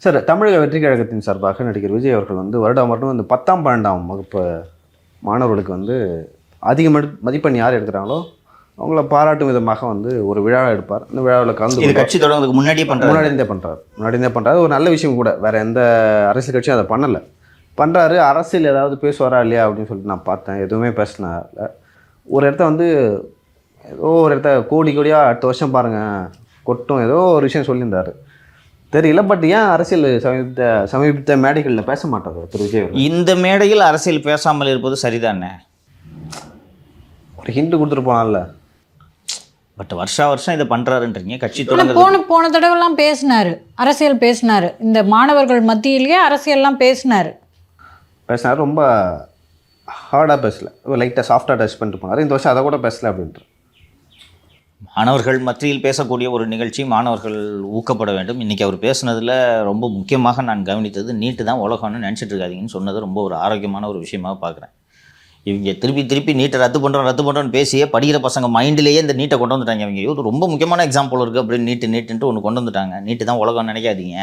Sir, தமிழக வெற்றி கழகத்தின் சார்பாக நடிகர் விஜய் அவர்கள் வந்து வருடம் வருடம் வந்து 10ஆம் 12ஆம் வகுப்பு மாணவர்களுக்கு வந்து அதிக மதிப்பெண் யார் எடுக்கிறாங்களோ அவங்கள பாராட்டும் விதமாக வந்து ஒரு விழா எடுப்பார். அந்த விழாவில் கலந்து இது கட்சி தொடங்குறதுக்கு முன்னாடியிருந்தே பண்ணுறாரு. ஒரு நல்ல விஷயம் கூட. வேறு எந்த அரசியல் கட்சியும் அதை பண்ணலை. பண்ணுறாரு. அரசியல் ஏதாவது பேசுவாரா இல்லையா அப்படின்னு சொல்லிட்டு நான் பார்த்தேன். எதுவுமே பேசினால. ஒரு இடத்த வந்து ஏதோ ஒரு இடத்த கோடி கோடியாக அடுத்த வருஷம் பாருங்கள் கொட்டும் ஏதோ ஒரு விஷயம் சொல்லியிருந்தார். தெரியல. பட் ஏன் அரசியல் சமீபத்த மேடைகளில் பேச மாட்டார் திரு விஜய்? இந்த மேடையில் அரசியல் பேசாமல் இருப்பது சரிதானே? ஒரு ஹிண்ட் கொடுத்துட்டு போனால. பட் வருஷம் இதை பண்ணுறாருன்றீங்க. கட்சி தொடங்க போன தடவைலாம் பேசினார், அரசியல் பேசினார். இந்த மாணவர்கள் மத்தியிலேயே அரசியல்லாம் பேசினார். ரொம்ப ஹார்டாக பேசல, லைட்டாக சாஃப்டாக டச் பண்ணிட்டு போனார். இந்த வருஷம் அதை கூட பேசலை அப்படின்ட்டு. மாணவர்கள் மத்தியில் பேசக்கூடிய ஒரு நிகழ்ச்சி, மாணவர்கள் ஊக்கப்பட வேண்டும். இன்றைக்கி அவர் பேசுனதில் ரொம்ப முக்கியமாக நான் கவனித்தது, நீட்டு தான் உலகம்னு நினச்சிட்டு இருக்காதீங்கன்னு சொன்னது ரொம்ப ஒரு ஆரோக்கியமான ஒரு விஷயமாக பார்க்குறேன். இவங்க திருப்பி நீட்டை ரத்து பண்ணுறோன்னு பேசியே படிக்கிற பசங்க மைண்டிலேயே இந்த நீட்டை கொண்டு வந்துட்டாங்க. இவங்க இது ரொம்ப முக்கியமான எக்ஸாம்பிள் இருக்குது அப்படின்னு நீட்டுன்ட்டு ஒன்று கொண்டு வந்துட்டாங்க. நீட்டு தான் உலகம்னு நினைக்காதீங்க,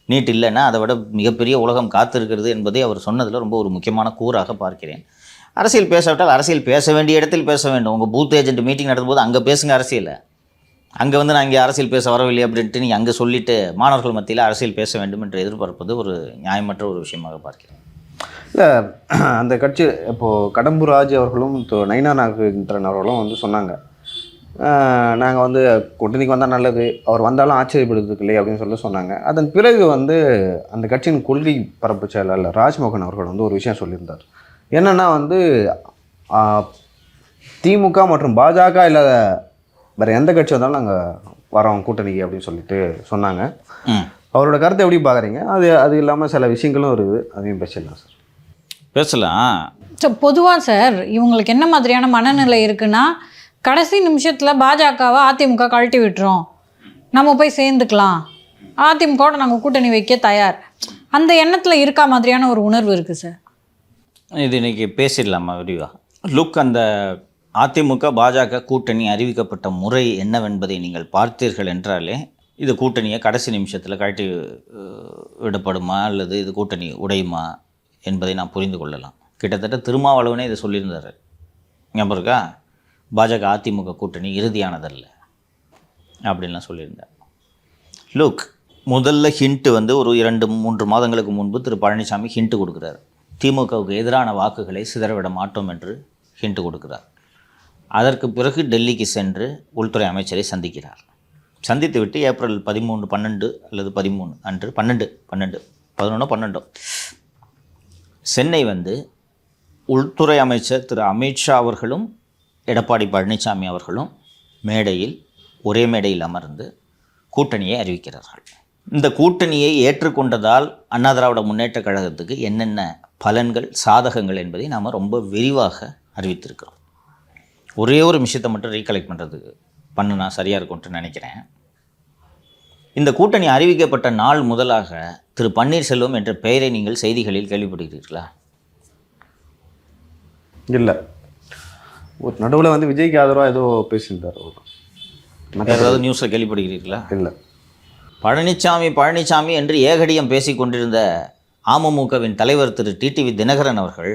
நீட் இல்லைன்னா அதை விட மிகப்பெரிய உலகம் காத்திருக்கிறது என்பதை அவர் சொன்னதில் ரொம்ப ஒரு முக்கியமான கூறாக பார்க்கிறேன். அரசியல் பேசவிட்டால் அரசியல் பேச வேண்டிய இடத்தில் பேச வேண்டும். உங்கள் பூத் ஏஜென்ட் மீட்டிங் நடத்தும்போது அங்கே பேசுங்க அரசியலை. அங்கே வந்து நான் இங்கே அரசியல் பேச வரவில்லை அப்படின்ட்டு நீங்கள் அங்கே சொல்லிவிட்டு மாணவர்கள் மத்தியில் அரசியல் பேச வேண்டும் என்று எதிர்பார்ப்பது ஒரு நியாயமற்ற ஒரு விஷயமாக பார்க்கிறேன். இல்லை, அந்த கட்சி இப்போது கடம்பூர் ராஜ் அவர்களும் நயினா நாகேந்திரன் அவர்களும் வந்து சொன்னாங்க, நாங்கள் வந்து கூட்டணிக்கு வந்தால் நல்லது, அவர் வந்தாலும் ஆச்சரியப்படுறதுக்கு இல்லை அப்படின்னு சொல்லி சொன்னாங்க. அதன் பிறகு வந்து அந்த கட்சியின் கொள்கை பரப்பு செயலாளர் ராஜ்மோகன் அவர்கள் வந்து ஒரு விஷயம் சொல்லியிருந்தார். என்னென்னா வந்து திமுக மற்றும் பாஜக இல்லாத வேறு எந்த கட்சி வந்தாலும் நாங்கள் வரோம் கூட்டணிக்கு அப்படின்னு சொல்லிட்டு சொன்னாங்க. அவரோட கருத்தை எப்படி பார்க்குறீங்க? அது இல்லாமல் சில விஷயங்களும் இருக்குது, அதையும் பேசலாம் சார். பேசலாம். ஸோ பொதுவாக சார், இவங்களுக்கு என்ன மாதிரியான மனநிலை இருக்குன்னா, கடைசி நிமிஷத்தில் பாஜகவை அதிமுக கழட்டி விட்டுரும், நம்ம போய் சேர்ந்துக்கலாம், அதிமுகவோட நாங்கள் கூட்டணி வைக்க தயார், அந்த எண்ணத்தில் இருக்கா மாதிரியான ஒரு உணர்வு இருக்குது சார். இது இன்றைக்கி பேசிடலாமா விரிவா? லுக், அந்த அதிமுக பாஜக கூட்டணி அறிவிக்கப்பட்ட முறை என்னவென்பதை நீங்கள் பார்த்தீர்கள் என்றாலே இது கூட்டணியை கடைசி நிமிஷத்தில் கழட்டி விடப்படுமா அல்லது இது கூட்டணி உடையுமா என்பதை நான் புரிந்து கொள்ளலாம். கிட்டத்தட்ட திருமாவளவனே இதை சொல்லியிருந்தார். ஞாபகம் இருக்கா? பாஜக அதிமுக கூட்டணி இறுதியானதல்ல அப்படின்லாம் சொல்லியிருந்தார். லுக், முதல்ல ஹிண்ட்டு வந்து ஒரு 2-3 மாதங்களுக்கு முன்பு திரு பழனிசாமி ஹிண்ட்டு கொடுக்குறாரு. திமுகவுக்கு எதிரான வாக்குகளை சிதறவிட மாட்டோம் என்று ஹிண்ட்டு கொடுக்கிறார். அதற்கு பிறகு டெல்லிக்கு சென்று உள்துறை அமைச்சரை சந்திக்கிறார். சந்தித்து விட்டு ஏப்ரல் 13, 12 அல்லது 13 அன்று 11 சென்னை வந்து உள்துறை அமைச்சர் திரு அமித்ஷா அவர்களும் எடப்பாடி பழனிசாமி அவர்களும் ஒரே மேடையில் அமர்ந்து கூட்டணியை அறிவிக்கிறார்கள். இந்த கூட்டணியை ஏற்றுக்கொண்டதால் அண்ணா திராவிட முன்னேற்ற கழகத்துக்கு என்னென்ன பலன்கள் சாதகங்கள் என்பதை நாம் ரொம்ப விரிவாக அறிவித்திருக்கிறோம். ஒரே ஒரு விஷயத்தை மட்டும் ரீகலெக்ட் பண்ணுனா சரியாக இருக்கும்ட்டு நினைக்கிறேன். இந்த கூட்டணி அறிவிக்கப்பட்ட நாள் முதலாக திரு பன்னீர்செல்வம் என்ற பெயரை நீங்கள் செய்திகளில் கேள்விப்படுகிறீர்களா? இல்லை. ஒரு நடுவில் வந்து விஜய்க்கு ஆதரவாக ஏதோ பேசியிருந்தார். ஏதாவது நியூஸில் கேள்விப்படுகிறீர்களா? இல்லை. பழனிசாமி என்று ஏகடியம் பேசி கொண்டிருந்த அமமுகவின் தலைவர் திரு டிடிவி தினகரன் அவர்கள்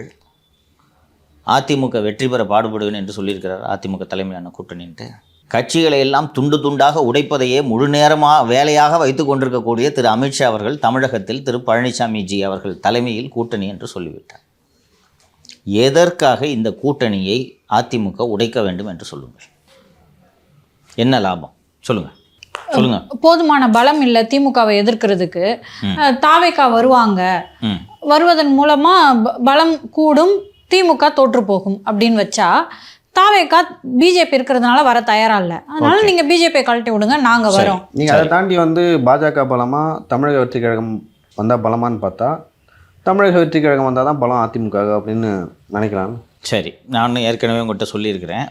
அதிமுக வெற்றி பெற பாடுபடுவேன் என்று சொல்லியிருக்கிறார். அதிமுக தலைமையிலான கூட்டணின்ட்டு கட்சிகளை எல்லாம் துண்டு துண்டாக உடைப்பதையே முழு நேரமாக வேலையாக வைத்து கொண்டிருக்கக்கூடிய திரு அமித்ஷா அவர்கள் தமிழகத்தில் திரு பழனிசாமிஜி அவர்கள் தலைமையில் கூட்டணி என்று சொல்லிவிட்டார். எதற்காக இந்த கூட்டணியை அதிமுக உடைக்க வேண்டும் என்று சொல்லுங்கள். என்ன லாபம் சொல்லுங்கள். போதுமான பலம் இல்லை திமுகவை எதிர்க்கிறதுக்கு. தாவேகா வருவாங்க, வருவதன் மூலமா பலம் கூடும், திமுக தோற்று போகும் அப்படின்னு வச்சா, தாவேகா பிஜேபி இருக்கிறதுனால வர தயாரா இல்லை, அதனால நீங்க பிஜேபி கழட்டி விடுங்க, நாங்க வரோம். நீங்க அதை தாண்டி வந்து பாஜக பலமா தமிழக வெற்றி கழகம் வந்தா பலமான்னு பார்த்தா, தமிழக வெற்றி கழகம் வந்தால் தான் பலம் அதிமுக அப்படின்னு நினைக்கலாம். சரி, நான் ஏற்கனவே உங்கள்கிட்ட சொல்லியிருக்கிறேன்,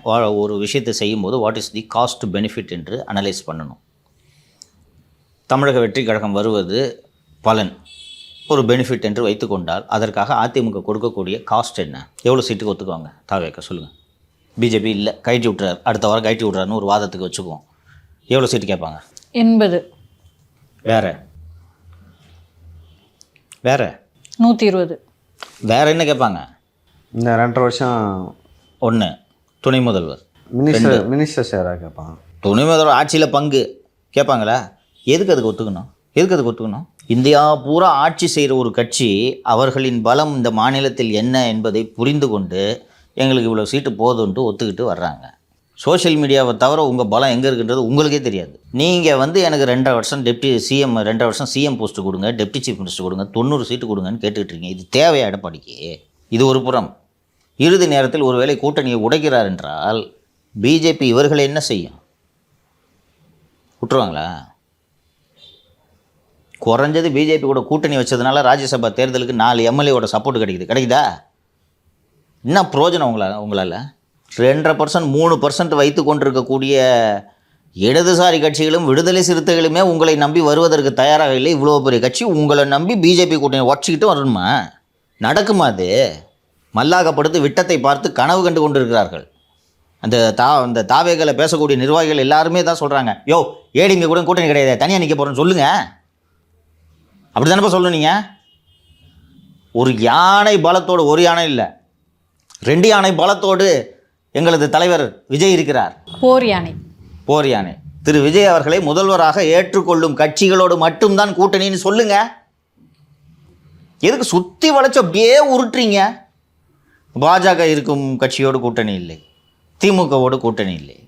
ஒரு விஷயத்தை செய்யும்போது what is the cost benefit என்று அனலைஸ் பண்ணணும். தமிழக வெற்றி கழகம் வருவது பலன், ஒரு பெனிஃபிட் என்று வைத்துக்கொண்டால் அதற்காக அதிமுக கொடுக்கக்கூடிய காஸ்ட் என்ன? எவ்வளோ சீட்டுக்கு ஒத்துக்குவாங்க தாவேக்கா சொல்லுங்கள். பிஜேபி இல்லை கழட்டி விட்டுறாரு, அடுத்த வாரம் கழட்டி விட்றாருன்னு ஒரு வாதத்துக்கு வச்சுக்குவோம், எவ்வளோ சீட்டு கேட்பாங்க? 80. வேறு வேற 120. வேற என்ன கேட்பாங்க? இந்த 2.5 வருஷம் ஒன்று துணை முதல்வர், மினிஸ்டர்ஸ் யாராக கேட்பாங்க. துணை முதல்வர் ஆட்சியில் பங்கு கேட்பாங்களா? எதுக்கு அதுக்கு ஒத்துக்கணும்? இந்தியா பூரா ஆட்சி செய்கிற ஒரு கட்சி அவர்களின் பலம் இந்த மாநிலத்தில் என்ன என்பதை புரிந்து கொண்டு எங்களுக்கு இவ்வளோ சீட்டு போதுன்ட்டு ஒத்துக்கிட்டு வர்றாங்க. சோஷியல் மீடியாவை தவிர உங்கள் பலம் எங்கே இருக்குன்றது உங்களுக்கே தெரியாது. நீங்கள் வந்து எனக்கு 2.5 வருஷம் 2.5 வருஷம் சிஎம் போஸ்ட்டு கொடுங்க, டெப்டி சீஃப் மினிஸ்டர் கொடுங்க, 90 சீட்டு கொடுங்கன்னு கேட்டுக்கிட்டு இருக்கீங்க. இது தேவையா எடப்பாடிக்கு? இது ஒரு புறம். இறுதி நேரத்தில் ஒருவேளை கூட்டணியை உடைக்கிறார் என்றால் பிஜேபி இவர்களை என்ன செய்யும்? விட்டுருவாங்களா? குறைஞ்சது பிஜேபி கூட கூட்டணி வச்சதுனால ராஜ்யசபா தேர்தலுக்கு 4 எம்எல்ஏவோட சப்போர்ட் கிடைக்குதா? என்ன பிரயோஜனம் உங்களால்? 2.5% 3% வைத்து கொண்டிருக்கக்கூடிய இடதுசாரி கட்சிகளும் விடுதலை சிறுத்தைகளுமே உங்களை நம்பி வருவதற்கு தயாராக இல்லை. இவ்வளோ பெரிய கட்சி உங்களை நம்பி பிஜேபி கூட்டணி உடச்சிக்கிட்டு வரணுமா? நடக்குமா? அது மல்லாகப்படுத்தி விட்டத்தை பார்த்து கனவு கண்டு கொண்டிருக்கிறார்கள். அந்த தாவேகளை பேசக்கூடிய நிர்வாகிகள் எல்லாருமே தான் சொல்கிறாங்க, யோ ஏடிங்க கூட கூட்டணி கிடையாது, தனியாக நிற்க போகிறேன்னு சொல்லுங்கள். அப்படி தானேப்பா சொல்லணுங்க? ஒரு யானை பலத்தோடு, ஒரு யானை இல்லை 2 யானை பலத்தோடு எங்களது தலைவர் விஜய் இருக்கிறார். போர் யானை திரு விஜய் அவர்களை முதல்வராக ஏற்றுக்கொள்ளும் கட்சிகளோடு மட்டும்தான் கூட்டணின்னு சொல்லுங்க. எதுக்கு சுற்றி வளைச்சு அப்படியே உருட்டுறீங்க? பாஜக இருக்கும் கட்சியோடு கூட்டணி இல்லை, திமுகவோடு கூட்டணி இல்லை,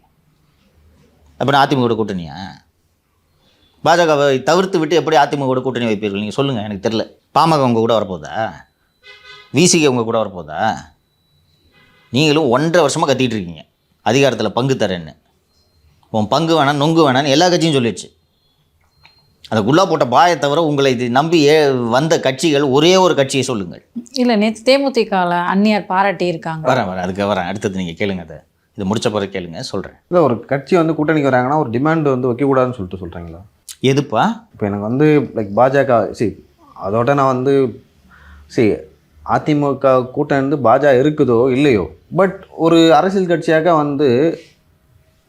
அப்புறம் அதிமுகவோட கூட்டணியா? பாஜகவை தவிர்த்து விட்டு எப்படி அதிமுகவோட கூட்டணி வைப்பீர்கள் நீங்கள் சொல்லுங்கள், எனக்கு தெரில. பாமக உங்கள் கூட வரப்போதா? விசிகே உங்கள் கூட வரப்போதா? நீங்களும் 1.5 வருஷமாக கத்திட்டு இருக்கீங்க அதிகாரத்தில் பங்கு தரேன்னு. உன் பங்கு வேணாம், நொங்கு வேணான்னு எல்லா கட்சியும் சொல்லிடுச்சு. அதுக்குள்ளே போட்ட பாயை தவிர உங்களை இது நம்பி வந்த கட்சிகள் ஒரே ஒரு கட்சியை சொல்லுங்கள். இல்லை, நேற்று தேமுதிகவில் அந்நியார் பாராட்டி இருக்காங்க. வரேன் அதுக்கு வரேன். அடுத்தது நீங்கள் கேளுங்க, அதை இது முடிச்ச பிறகு கேளுங்க, சொல்கிறேன். இல்லை, ஒரு கட்சி வந்து கூட்டணிக்கு வராங்கன்னா ஒரு டிமாண்ட் வந்து வைக்கக்கூடாதுன்னு சொல்லிட்டு சொல்கிறீங்களா? எதுப்பா? இப்போ எனக்கு வந்து லைக் பாஜக அதோட நான் வந்து அதிமுக கூட்டணி வந்து பாஜக இருக்குதோ இல்லையோ, பட் ஒரு அரசியல் கட்சியாக வந்து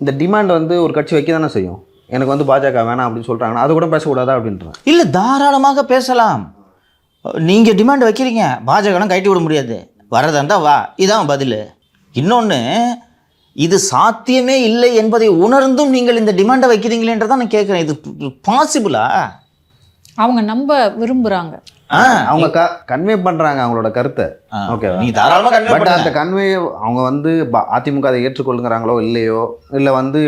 இந்த டிமாண்ட் வந்து ஒரு கட்சி வைக்க தானே செய்யும். எனக்கு வந்து பாஜக வேணாம் அப்படின்னு சொல்கிறாங்கன்னா அது கூட பேசக்கூடாதா அப்படின்றேன். இல்லை, தாராளமாக பேசலாம். நீங்கள் டிமாண்ட் வைக்கிறீங்க, பாஜகலாம் கைட்டி விட முடியாது, வரதா இருந்தால் வா, இதான் பதில். இன்னொன்று, இது சாத்தியமே இல்லை என்பதை உணர்ந்தும் நீங்கள் இந்த டிமாண்டை வைக்கிறீங்களேன்றதான் நான் கேட்குறேன். இது பாசிபிளா? அவங்க நம்ப விரும்புகிறாங்க, அவங்க கன்வே பண்ணுறாங்க அவங்களோட கருத்தை. ஓகே, நீ தாராளமாக கன்வே பட் அந்த கன்வே அவங்க வந்து அதிமுக அதை ஏற்றுக்கொள்ளுங்கிறாங்களோ இல்லையோ, இல்லை வந்து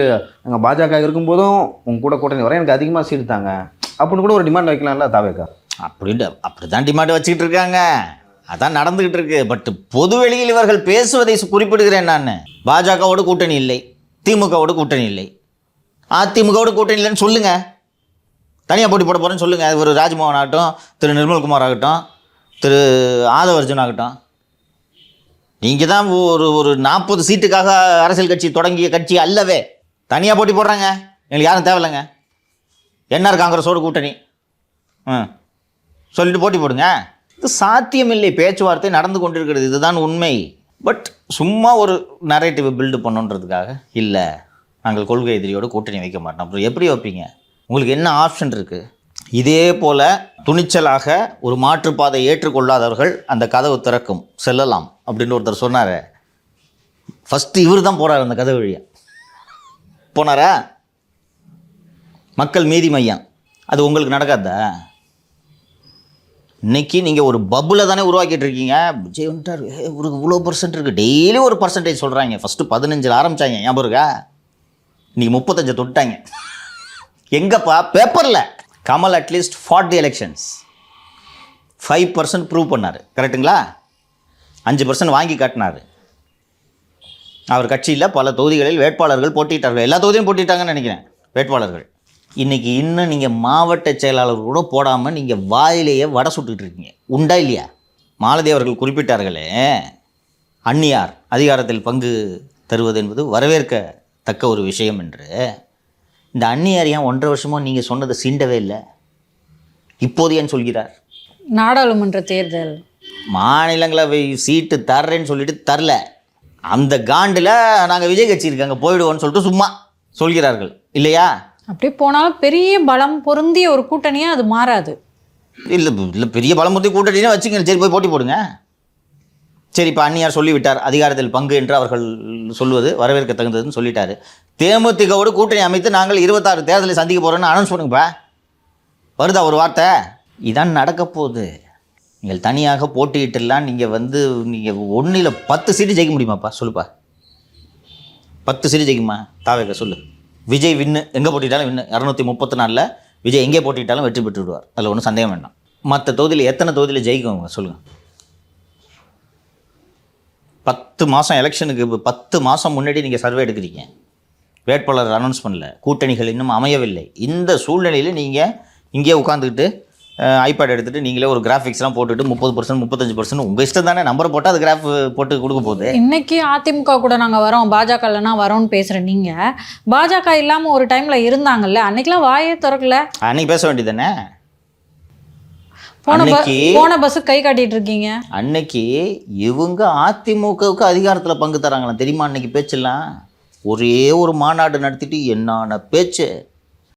நாங்கள் பாஜக இருக்கும்போதும் உங்க கூட கூட்டணி வர எனக்கு அதிகமாக சீட்டு தாங்க அப்படின்னு கூட ஒரு டிமாண்ட் வைக்கலாம்ல தாவேக்கா? அப்படி தான் டிமாண்ட் வச்சுக்கிட்டு இருக்காங்க, அதான் நடந்துக்கிட்டு இருக்கு. பட் பொது வெளியில் இவர்கள் பேசுவதை குறிப்பிடுகிறேன் நான். பாஜகவோட கூட்டணி இல்லை, திமுகவோட கூட்டணி இல்லை, அதிமுகவோட கூட்டணி இல்லைன்னு சொல்லுங்கள். தனியாக போட்டி போட போகிறேன்னு சொல்லுங்கள். ஒரு ராஜ்மோகன் ஆகட்டும், திரு நிர்மல்குமார் ஆகட்டும், திரு ஆதவர்ஜுன் ஆகட்டும். நீங்கள் தான் ஒரு 40 சீட்டுக்காக அரசியல் கட்சி தொடங்கிய கட்சி அல்லவே. தனியாக போட்டி போடுறாங்க, எங்களுக்கு யாரும் தேவையில்லைங்க. என்ஆர் காங்கிரஸோட கூட்டணி சொல்லிட்டு போட்டி போடுங்க. இது சாத்தியமில்லை. பேச்சுவார்த்தை நடந்து கொண்டிருக்கிறது, இதுதான் உண்மை. பட் சும்மா ஒரு நரேட்டிவ் பில்டு பண்ணுன்றதுக்காக இல்லை, நாங்கள் கொள்கை எதிரியோடு கூட்டணி வைக்க மாட்டோம். அப்புறம் எப்படி வைப்பீங்க? உங்களுக்கு என்ன ஆப்ஷன் இருக்குது? இதே போல் துணிச்சலாக ஒரு மாற்றுப்பாதை ஏற்றுக்கொள்ளாதவர்கள் அந்த கதவு திறக்கும் செல்லலாம் அப்படின்னு ஒருத்தர் சொன்னார். ஃபஸ்ட்டு இவர் தான் போகிறார் அந்த கதவு வழியாக. போனாரா? மக்கள் மீதி மையம் அது உங்களுக்கு நடக்காதா? இன்றைக்கி நீங்கள் ஒரு பப்புல தானே உருவாக்கிட்டு இருக்கீங்க. விஜய் வந்துட்டார், ஒரு இவ்வளோ % இருக்குது, டெய்லி ஒரு பர்சன்டேஜ் சொல்கிறாங்க. ஃபஸ்ட்டு 15 ஆரம்பித்தாங்க, ஞாபகம் இருக்கா? இன்றைக்கி 35 தொட்டாங்க. எங்கப்பா? பேப்பரில். கமல் அட்லீஸ்ட் 40 எலெக்ஷன்ஸ் 5% ப்ரூவ் பண்ணார், கரெக்டுங்களா? 5% வாங்கி காட்டினார். அவர் கட்சியில் பல தொகுதிகளில் வேட்பாளர்கள் போட்டிட்டார்கள், எல்லா தொகுதியும் போட்டிட்டாங்கன்னு நினைக்கிறேன் வேட்பாளர்கள். இன்றைக்கி இன்னும் நீங்கள் மாவட்ட செயலாளர் கூட போடாமல் நீங்கள் வாயிலேயே வடை சுட்டுக்கிட்டு இருக்கீங்க. உண்டா இல்லையா? மாலதி அவர்கள் குறிப்பிட்டார்களே, அந்நியார் அதிகாரத்தில் பங்கு தருவது என்பது வரவேற்கத்தக்க ஒரு விஷயம் என்று. இந்த அந்நியார் ஏன் 1.5 வருஷமாக நீங்கள் சொன்னதை சீண்டவே இல்லை? இப்போது ஏன் சொல்கிறார்? நாடாளுமன்ற தேர்தல், மாநிலங்களவை சீட்டு தர்றேன்னு சொல்லிட்டு தரல. அந்த காண்டில் நாங்கள் விஜய் கட்சி இருக்காங்க போயிடுவோன்னு சொல்லிட்டு சும்மா சொல்கிறார்கள் இல்லையா? அப்படியே போனாலும் பெரிய பலம் பொருந்திய ஒரு கூட்டணியாக அது மாறாது. இல்லை பெரிய பலமுறுதி கூட்டணினா வச்சுங்க, சரி போய் போட்டி போடுங்க. சரி, இப்போ அந்நியார் சொல்லிவிட்டார், அதிகாரத்தில் பங்கு என்று அவர்கள் சொல்வது வரவேற்க தகுந்ததுன்னு சொல்லிட்டாரு. தேமுதிகவோடு கூட்டணி அமைத்து நாங்கள் 26 தேர்தலை சந்திக்க போகிறோன்னு அனௌன்ஸ் பண்ணுங்கப்பா. வருதா ஒரு வார்த்தை? இதான் நடக்க போகுது. நீங்கள் தனியாக போட்டியிட்டுலாம் நீங்கள் ஒன்றில் 10 சீட்டு ஜெயிக்க முடியுமாப்பா? சொல்லுப்பா, 10 சீட்டு ஜெயிக்குமா தாவேக? சொல்லு. விஜய் வின்னு, எங்கே போட்டிட்டாலும் வின்னு. 234 விஜய் எங்கே போட்டிட்டாலும் வெற்றி பெற்று விடுவார், அதில் ஒன்றும் சந்தேகம் வேண்டாம். மற்ற தொகுதியில் எத்தனை தொகுதியில் ஜெயிக்குவாங்க சொல்லுங்கள். 10 மாதம் எலெக்ஷனுக்கு 10 மாதம் முன்னாடி நீங்கள் சர்வே எடுக்கிறீங்க, வேட்பாளர் அனௌன்ஸ் பண்ணல, கூட்டணிகள் இன்னும் அமையவில்லை. இந்த சூழ்நிலையில் நீங்கள் இங்கேயே உட்காந்துக்கிட்டு ஐபேட் எடுத்துகிட்டு நீங்களே ஒரு கிராஃபிக்ஸ்லாம் போட்டுட்டு 30%, 35% உங்கள் இஷ்டம் தானே, நம்பரை போட்டால் அது கிராஃப் போட்டு கொடுக்க போகுது. இன்னைக்கு அதிமுக கூட நாங்கள் வரோம், பாஜக இல்லைனா வரோம்னு பேசுகிற நீங்கள், பாஜக இல்லாமல் ஒரு டைமில் இருந்தாங்கல்ல, அன்னைக்கெலாம் வாயே திறக்கல. அன்னைக்கு பேச வேண்டியது தானே. போன பஸ் கை காட்டிட்டு இருக்கீங்க. அன்னைக்கு இவங்க அதிமுகவுக்கு அதிகாரத்தில் பங்கு தராங்களாம் தெரியுமா? அன்னைக்கு பேச்செல்லாம் ஒரே ஒரு மாநாடு நடத்திட்டு என்னான பேச்சு.